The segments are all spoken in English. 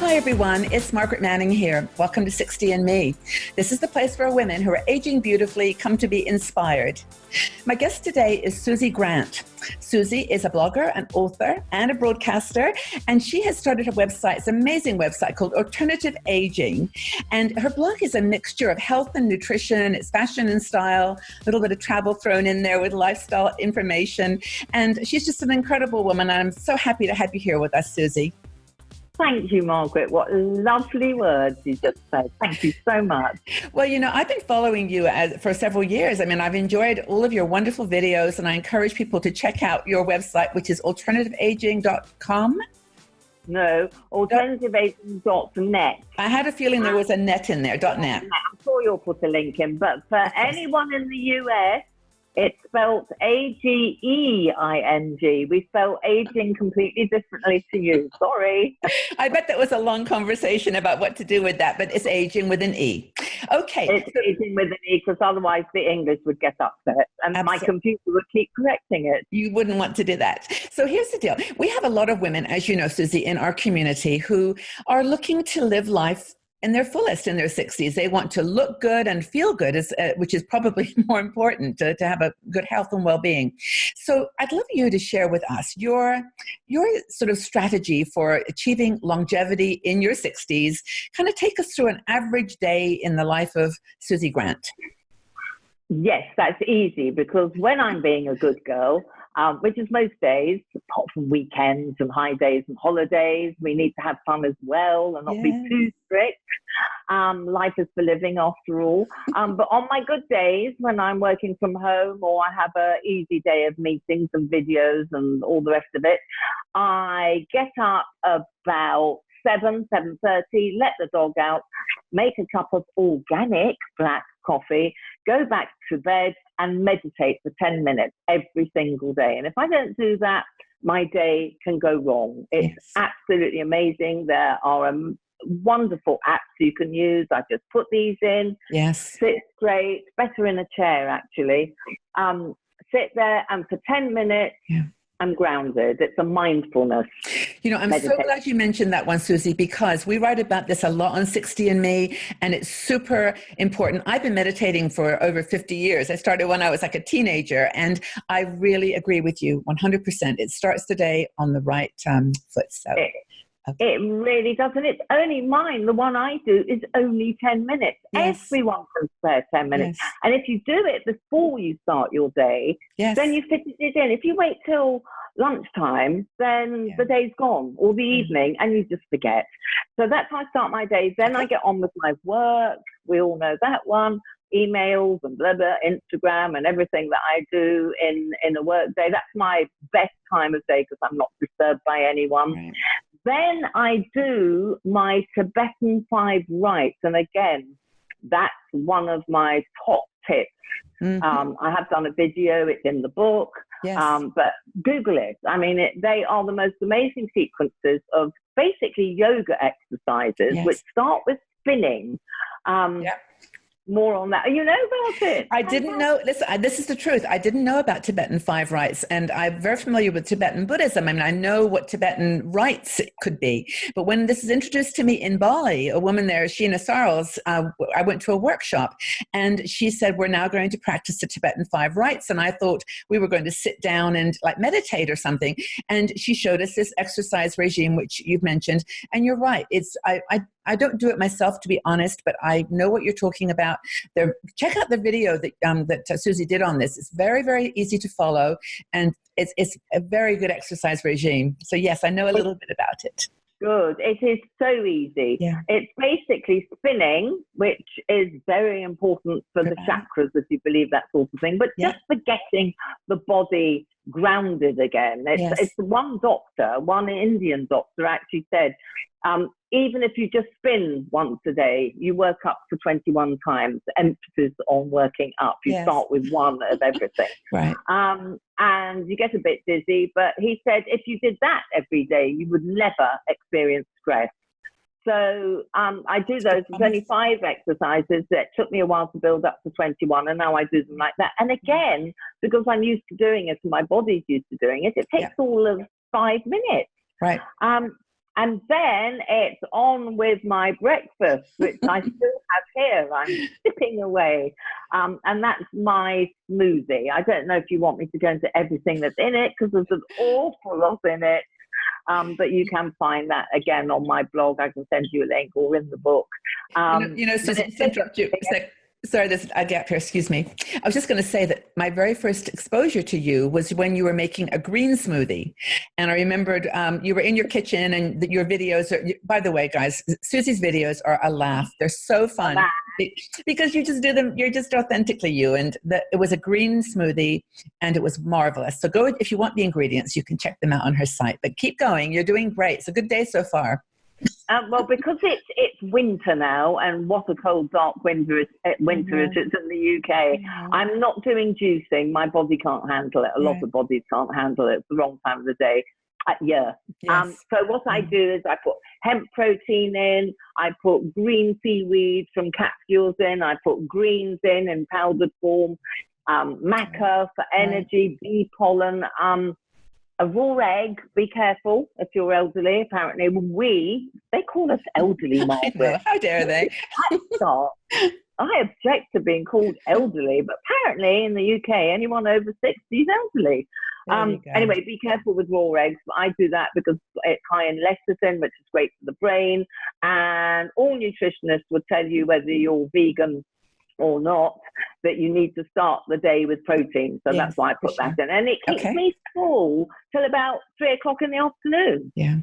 Hi everyone, it's Margaret Manning here. Welcome to 60 and Me. This is the place where women who are aging beautifully come to be inspired. My guest today is Suzi Grant. Suzi is a blogger, an author, and a broadcaster, and she has started a website, it's an amazing website called Alternative Aging. And her blog is a mixture of health and nutrition, it's fashion and style, a little bit of travel thrown in there with lifestyle information. And she's just an incredible woman. And I'm so happy to have you here with us, Suzi. Thank you, Margaret. What lovely words you just said. Thank you so much. Well, you know, I've been following you for several years. I mean, I've enjoyed all of your wonderful videos, and I encourage people to check out your website, which is alternativeaging.com. No, alternativeaging.net. I had a feeling there was a net in there, .net. I'm sure you'll put a link in, but for anyone in the US, it's spelled A-G-E-I-N-G. We spell aging completely differently to you. Sorry. I bet that was a long conversation about what to do with that, but it's aging with an E. Okay. It's aging with an E, because otherwise the English would get upset and my computer would keep correcting it. You wouldn't want to do that. So here's the deal. We have a lot of women, as you know, Suzi, in our community who are looking to live life in their fullest in their 60s. They want to look good and feel good, which is probably more important to have a good health and well-being. So I'd love you to share with us your sort of strategy for achieving longevity in your 60s. Kind of take us through an average day in the life of Suzi Grant. Yes, that's easy, because when I'm being a good girl, which is most days, apart from weekends and high days and holidays, we need to have fun as well and not be too strict. Life is for living after all. But on my good days, when I'm working from home or I have an easy day of meetings and videos and all the rest of it, I get up about 7:30, let the dog out, make a cup of organic black coffee, go back to bed and meditate for 10 minutes every single day. And if I don't do that, my day can go wrong. It's absolutely amazing. There are wonderful apps you can use. I just put these in. Yes. Sit straight, better in a chair actually. Sit there and for 10 minutes, I'm grounded. It's a mindfulness. You know, I'm so glad you mentioned that one, Suzi, because we write about this a lot on 60 and Me, and it's super important. I've been meditating for over 50 years. I started when I was like a teenager, and I really agree with you 100%. It starts the day on the right foot. So. It really does. And it's only mine. The one I do is only 10 minutes. Yes. Everyone can spare 10 minutes. Yes. And if you do it before you start your day, then you fit it in. If you wait till lunchtime, then the day's gone, or the evening, and you just forget. So that's how I start my day. Then I get on with my work. We all know that one. Emails and blah, blah, Instagram and everything that I do in a work day. That's my best time of day, because I'm not disturbed by anyone. Right. Then I do my Tibetan 5 rites. And again, that's one of my top tips. Mm-hmm. I have done a video, it's in the book, but Google it. I mean, they are the most amazing sequences of basically yoga exercises, which start with spinning. More on that. You know about it? I didn't know. Listen, this is the truth. I didn't know about Tibetan 5 rites, and I'm very familiar with Tibetan Buddhism. I mean, I know what Tibetan rites could be, but when this is introduced to me in Bali, a woman there, Sheena Sarles, I went to a workshop, and she said, we're now going to practice the Tibetan 5 rites, and I thought we were going to sit down and like meditate or something, and she showed us this exercise regime, which you've mentioned, and you're right. It's I don't do it myself, to be honest, but I know what you're talking about. Check out the video that Suzi did on this. It's very, very easy to follow, and it's a very good exercise regime. So yes, I know a little bit about it. Good. It is so easy. Yeah. It's basically spinning, which is very important for the chakras, if you believe that sort of thing, but just for getting the body grounded again. It's one Indian doctor actually said, even if you just spin once a day, you work up to 21 times, emphasis on working up. You start with one of everything. Right. And you get a bit dizzy, but he said if you did that every day, you would never experience stress. So I do those. There's only 5 exercises that took me a while to build up to 21, and now I do them like that. And again, because I'm used to doing it and my body's used to doing it, it takes all of 5 minutes. Right. And then it's on with my breakfast, which I still have here. I'm sipping away. And that's my smoothie. I don't know if you want me to go into everything that's in it, because there's an awful lot in it. But you can find that again on my blog. I can send you a link, or in the book. Susie, to interrupt you. Sorry, there's a gap here. Excuse me. I was just going to say that my very first exposure to you was when you were making a green smoothie. And I remembered you were in your kitchen, and your videos are, by the way, guys, Susie's videos are a laugh. They're so fun because you just do them. You're just authentically you. And it was a green smoothie, and it was marvelous. So go, if you want the ingredients, you can check them out on her site. But keep going. You're doing great. It's a good day so far. Well, because it's winter now, and what a cold, dark winter is it's in the UK. I'm not doing juicing. My body can't handle it. A lot of bodies can't handle it. It's the wrong time of the day. So what I do is I put hemp protein in. I put green seaweed from capsules in. I put greens in powdered form. Maca for energy. Bee pollen. A raw egg, be careful if you're elderly. Apparently, they call us elderly, Margaret. How dare they? I object to being called elderly, but apparently in the UK, anyone over 60 is elderly. Anyway, be careful with raw eggs. I do that because it's high in lecithin, which is great for the brain. And all nutritionists would tell you, whether you're vegan or not, that you need to start the day with protein. So that's why I put that in. And it keeps me full till about 3 o'clock in the afternoon. Yeah.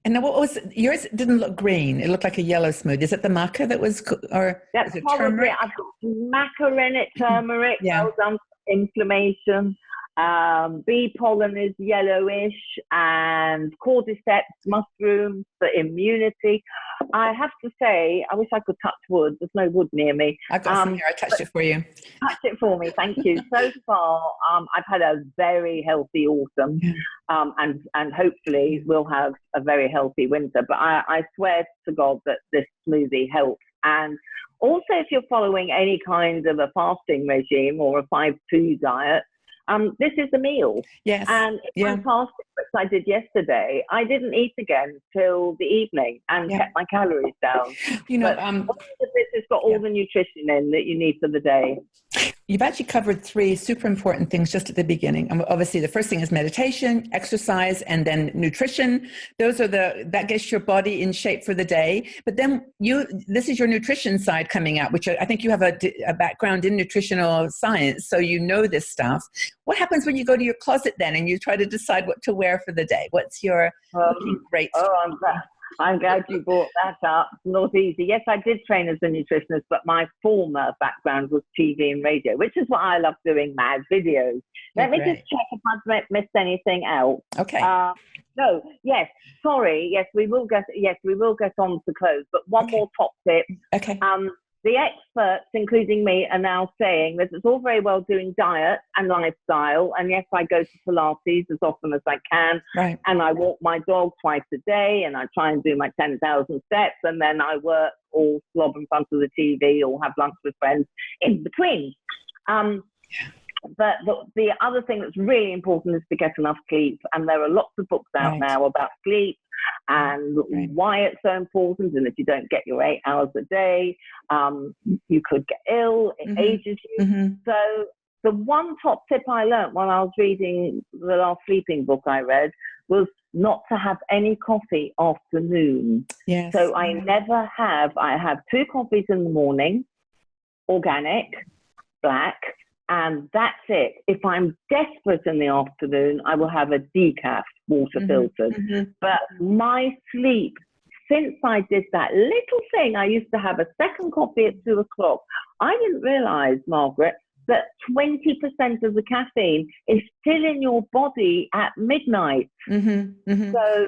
And then what was yours? Didn't look green. It looked like a yellow smoothie. Is it the maca that was, or that's is it probably turmeric? I've got maca in it, turmeric, well done for inflammation. Bee pollen is yellowish, and cordyceps mushrooms for immunity. I have to say, I wish I could touch wood. There's no wood near me. I've got some here. I touched it for you. Touch it for me. Thank you. So far, I've had a very healthy autumn, and hopefully we'll have a very healthy winter. But I swear to God that this smoothie helps. And also, if you're following any kind of a fasting regime or a 5-2 diet, this is a meal. Yes. And if I'm fasting, which I did yesterday, I didn't eat again till the evening and kept my calories down. This has got all the nutrition in that you need for the day. You've actually covered 3 super important things just at the beginning. Obviously, the first thing is meditation, exercise, and then nutrition. Those are that gets your body in shape for the day. But then this is your nutrition side coming out, which I think you have a background in nutritional science, so you know this stuff. What happens when you go to your closet then and you try to decide what to wear for the day? What's your looking great? I'm glad you brought that up. Not easy. Yes, I did train as a nutritionist, but my former background was TV and radio, which is what I love doing, mad videos. Let me just check if I've missed anything out. Okay. No, yes, sorry. Yes, we will get on to close. But one more top tip. Okay. The experts, including me, are now saying that it's all very well doing diet and lifestyle. And yes, I go to Pilates as often as I can. Right. And I walk my dog twice a day, and I try and do my 10,000 steps. And then I work or slob in front of the TV or have lunch with friends in between. But the other thing that's really important is to get enough sleep. And there are lots of books out now about sleep and why it's so important. And if you don't get your 8 hours a day, you could get ill. It ages you. So the one top tip I learned when I was reading the last sleeping book I read was not to have any coffee after noon. Yes. So I have 2 coffees in the morning, organic, black, and that's it. If I'm desperate in the afternoon, I will have a decaf, water filtered. But my sleep, since I did that little thing, I used to have a second coffee at 2 o'clock. I didn't realize, Margaret, that 20% of the caffeine is still in your body at midnight. So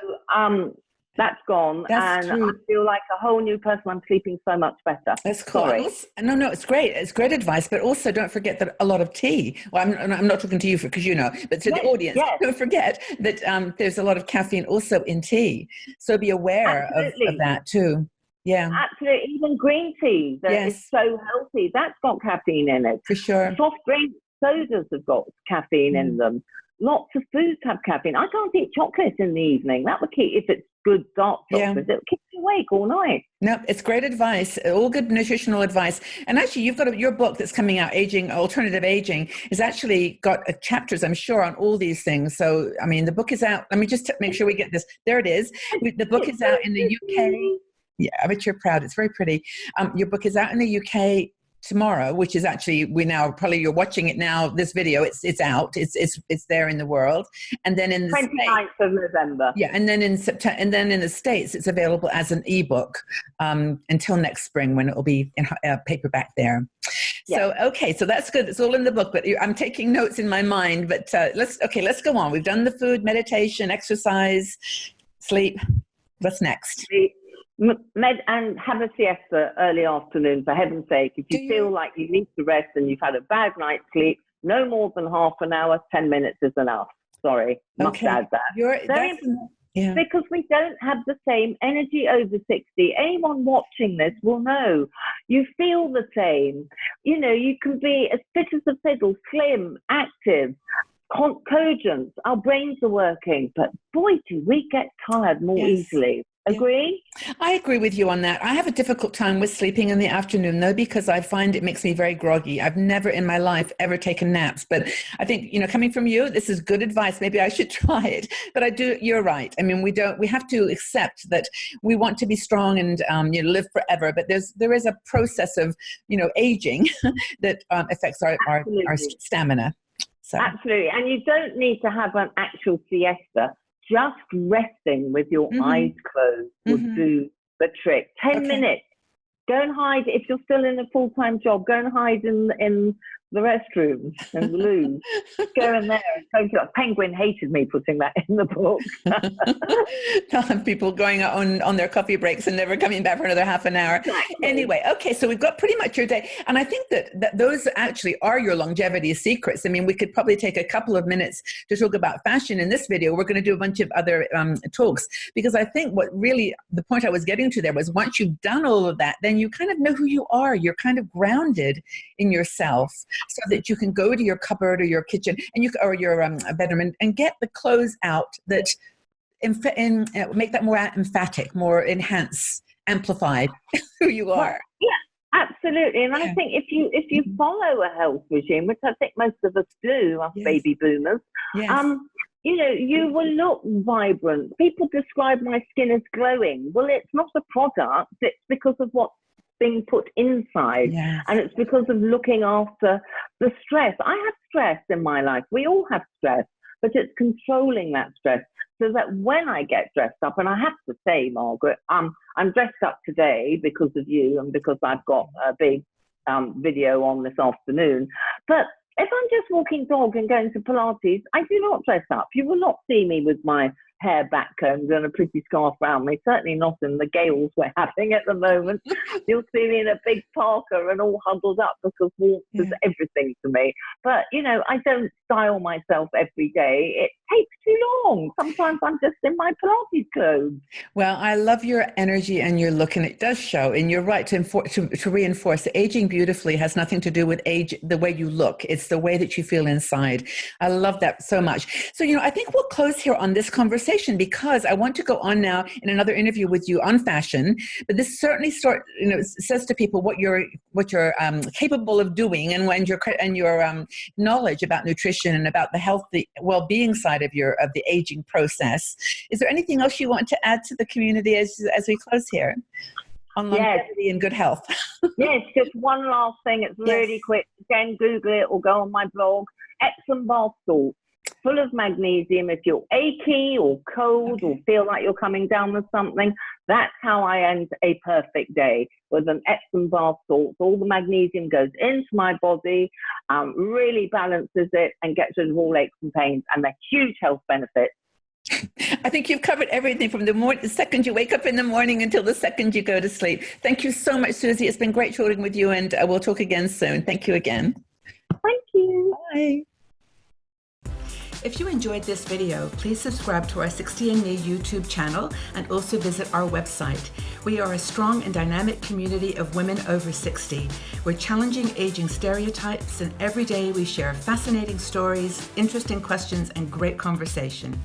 that's gone. That's true. I feel like a whole new person. I'm sleeping so much better. That's cool. Sorry. No, it's great. It's great advice. But also don't forget that a lot of tea. Well, I'm not talking to you because you know, but to the audience, don't forget that there's a lot of caffeine also in tea. So be aware of that too. Yeah. Absolutely. Even green tea that is so healthy. That's got caffeine in it. For sure. Soft drink sodas have got caffeine in them. lots of foods have caffeine. I can't eat chocolate in the evening. That would keep, if it's good dark chocolate, it'll keep you awake all night. No, it's great advice, all good nutritional advice. And actually, you've got your book that's coming out, Alternative Aging, has actually got chapters, I'm sure, on all these things. So, I mean, the book is out. Let me just make sure we get this. There it is. The book is out in the UK. Yeah, I bet you're proud. It's very pretty. Your book is out in the UK tomorrow, which is actually, you're watching it now, this video, it's out, it's there in the world. And then in the 29th of November. Yeah, and then in September, and then in the States, it's available as an ebook until next spring, when it will be in paperback there. So, okay, so that's good. It's all in the book, but I'm taking notes in my mind, but let's go on. We've done the food, meditation, exercise, sleep. What's next? And have a siesta early afternoon, for heaven's sake. If you feel like you need to rest and you've had a bad night's sleep, no more than half an hour, 10 minutes is enough. Sorry, must add that. Because we don't have the same energy over 60. Anyone watching this will know. You feel the same. You know, you can be as fit as a fiddle, slim, active, cogent. Our brains are working, but boy, do we get tired more easily. Agree? I agree with you on that. I have a difficult time with sleeping in the afternoon, though, because I find it makes me very groggy. I've never in my life ever taken naps, but I think, coming from you, this is good advice. Maybe I should try it. But you're right. I mean, we have to accept that we want to be strong and live forever, but there is a process of aging that affects our stamina. So. Absolutely. And you don't need to have an actual siesta. Just resting with your eyes closed will do the trick. 10 minutes. Go and hide. If you're still in a full-time job, go and hide in the restrooms and the loos. Go in there and go. Penguin hated me putting that in the book. People going on their coffee breaks and never coming back for another half an hour. Exactly. Anyway, okay, so we've got pretty much your day. And I think that those actually are your longevity secrets. I mean, we could probably take a couple of minutes to talk about fashion in this video. We're going to do a bunch of other talks, because I think what really, the point I was getting to there was, once you've done all of that, then you kind of know who you are. You're kind of grounded in yourself, so that you can go to your cupboard or your kitchen or your bedroom and get the clothes out that make that more emphatic, more enhanced, amplified who you are. Yeah, absolutely. And I think if you follow a health regime, which I think most of us do, us baby boomers, you will look vibrant. People describe my skin as glowing. Well, it's not a product. It's because of what's being put inside. And it's because of looking after the stress. I have stress in my life. We all have stress, but it's controlling that stress so that when I get dressed up, and I have to say, Margaret, I'm dressed up today because of you and because I've got a big video on this afternoon. But if I'm just walking dog and going to Pilates, I do not dress up. You will not see me with my hair backcombed and a pretty scarf around me, certainly not in the gales we're having at the moment. You'll see me in a big parka and all huddled up, because warmth is everything to me. But, I don't style myself every day. It takes too long. Sometimes I'm just in my Pilates clothes. Well, I love your energy and your look, and it does show. And you're right to reinforce that aging beautifully has nothing to do with age, the way you look. It's the way that you feel inside. I love that so much. So, I think we'll close here on this conversation, because I want to go on now in another interview with you on fashion. But this certainly says to people what you're capable of doing, and your knowledge about nutrition and about the healthy well-being side of the aging process. Is there anything else you want to add to the community as we close here on longevity and good health? Yes, just one last thing. It's really quick. Again, Google it or go on my blog. Epsom bath salt, full of magnesium. If you're achy or cold or feel like you're coming down with something, that's how I end a perfect day, with an Epsom bath salt. All the magnesium goes into my body, really balances it and gets rid of all aches and pains, and the huge health benefits. I think you've covered everything from the second you wake up in the morning until the second you go to sleep. Thank you so much, Susie. It's been great talking with you, and we'll talk again soon. Thank you again. Thank you. Bye. If you enjoyed this video, please subscribe to our 60andMe YouTube channel and also visit our website. We are a strong and dynamic community of women over 60. We're challenging aging stereotypes, and every day we share fascinating stories, interesting questions, and great conversation.